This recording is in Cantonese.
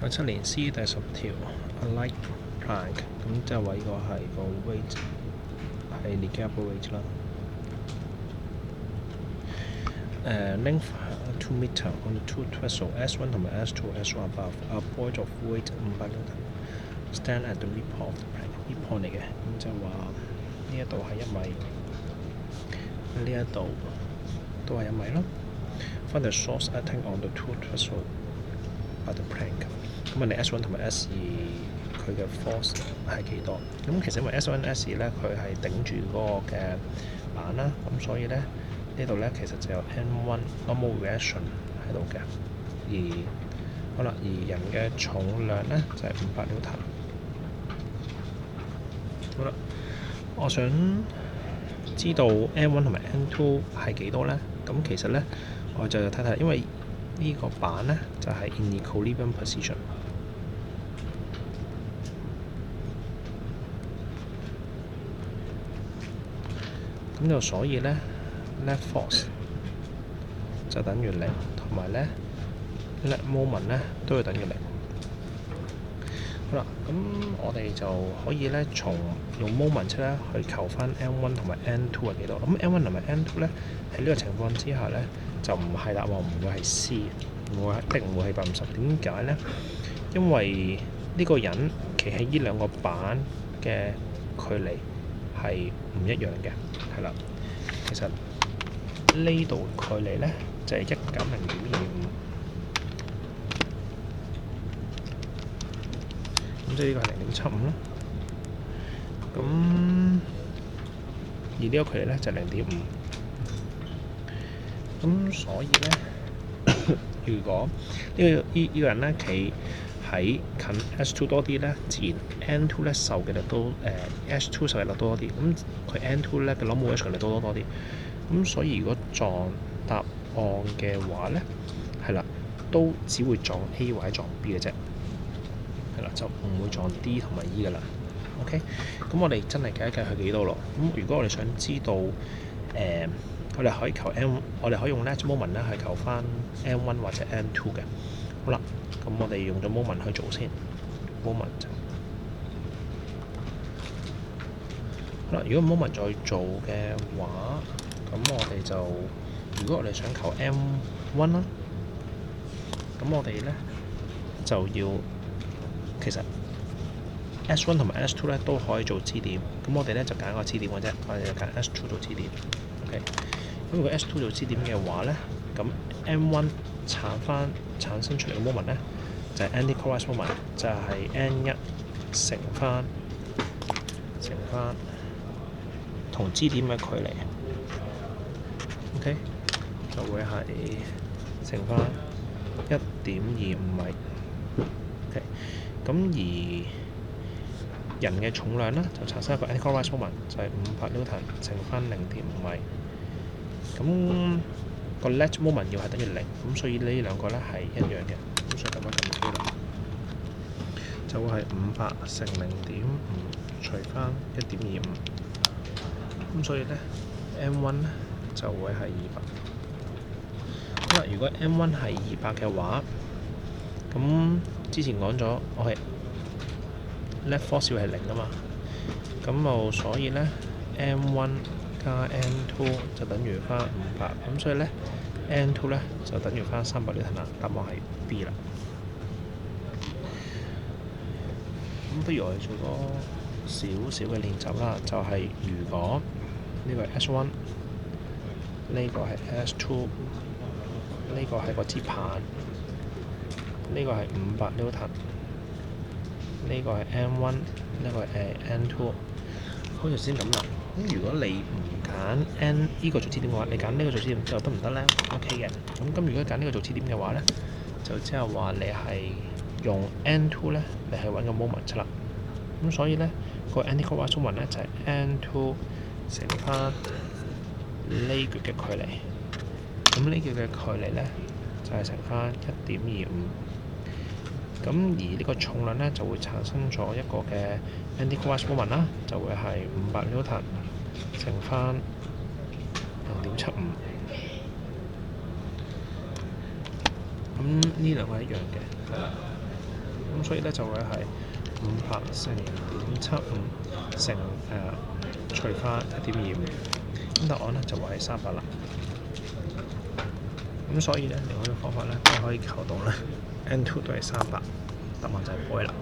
97年 C 第10條 a light plank， 咁即係話呢個係個 weight 係 neglectable weight 啦。Length 2 meter on the two trestle S1 同埋 S2 S1 above a point of weight 500 Newton stand at the midpoint of the plank，midpoint 嚟嘅，咁即係話呢一度係1米，呢一度都係1米啦。Find the source acting on the two trestle at the plank。咁我哋 S1 同埋 S2佢嘅 force 係幾多？咁其實因為 S1 S2咧佢係頂住嗰個嘅板啦，咁所以咧呢度咧其實就有 N1 normal reaction 喺度嘅。好啦，而人嘅重量咧就係500 Newton。好啦，我想知道 N1 同埋 N2 係幾多咧？咁其實咧我就睇睇，因為呢個板咧就係 in equilibrium position。咁就所以咧 net force 就等於0，同埋咧 net moment 咧都要等於0。好啦，咁我哋就可以咧用 moment 咧去求翻 N1 同埋 N2 係幾多。咁 N1 同埋 N2 咧喺呢個情況之下咧就唔係答案，唔會係 C， 一定唔會係150。點解咧？因為呢個人企喺呢兩個板嘅距離係唔一樣嘅，係啦。其實呢度距離咧就係1減0.25，咁即係呢個係0.75啦。咁而呢個距離咧就係0.5。咁所以咧，如果呢個人咧企喺近 S2 多啲咧，自然 N2 咧受嘅力都S2 受嘅力多啲，咁佢 N2 咧嘅 normal reaction 力多啲。咁所以如果撞答案嘅話咧，係啦，都只會撞 A 或者撞 B 嘅啫，係啦，就唔會撞 D 同埋 E 噶啦。OK， 咁我哋真係計一計佢幾多咯。咁如果我哋想知道我哋可以求 我哋可以用 net moment 咧去求翻 N1 或者 N2 嘅。好啦，咁我哋用咗 moment 去做先 ，moment。好啦，如果 moment 再做嘅話，咁我哋就如果我哋想求 M1 啦，咁我哋咧就要其實 S1 同埋 S2 咧都可以做支點，咁我哋咧就揀個支點嘅啫，我哋就揀 S2 做支點。OK， 咁如果 S2 做支點嘅話咧，咁 M1 產生出嚟嘅 moment 咧就係 anti-clockwise moment， 就係 N1 乘翻同支點嘅距離。OK， 就會係乘翻1.25米。OK， 咁而人嘅重量咧就產生一個 anti-clockwise moment， 就係500 Newton 乘翻0.5米。咁個 net moment 要係等於0，咁所以呢兩個咧係一樣嘅，咁所以咁樣就 OK 啦。就會係500乘0.5除翻1.25，咁所以咧 M1 咧就會係200。好啦，如果 M1 係200嘅話，咁之前講咗我係 net force 要係0啊嘛，咁就所以咧 M1 加 N2 就等於翻500，咁所以咧 N2 咧就等於翻300 Newton啦，答案係 B 啦。咁不如我哋做多少少嘅練習啦，就係如果呢個係 S1， 呢個係 S2， 呢個係個支棒，呢個係500 Newton， 呢個係 M1， 呢個係 N2。好似先咁啦。咁如果你唔揀 N 呢個做支點嘅話，你揀呢個做支點就得唔得咧 ？OK 嘅。咁如果揀呢個做支點嘅話咧，就即係話你係用 N2 咧，你係揾個 moment 啦。咁所以咧個 anti-clockwise moment 咧就係 N2 乘翻呢橛嘅距離。咁呢橛嘅距離咧就係乘翻1.25。咁而呢個重量咧就會產生咗一個嘅 anti-clockwise moment 啦，就會係500 Newton 乘翻0.75。咁呢兩個係一樣嘅，係啦。咁所以咧就會係500乘0.75乘除翻1.25，咁答案咧就會係300啦。咁所以咧另外一個方法咧都可以求到咧 N2 都係300，答案就係 A 啦。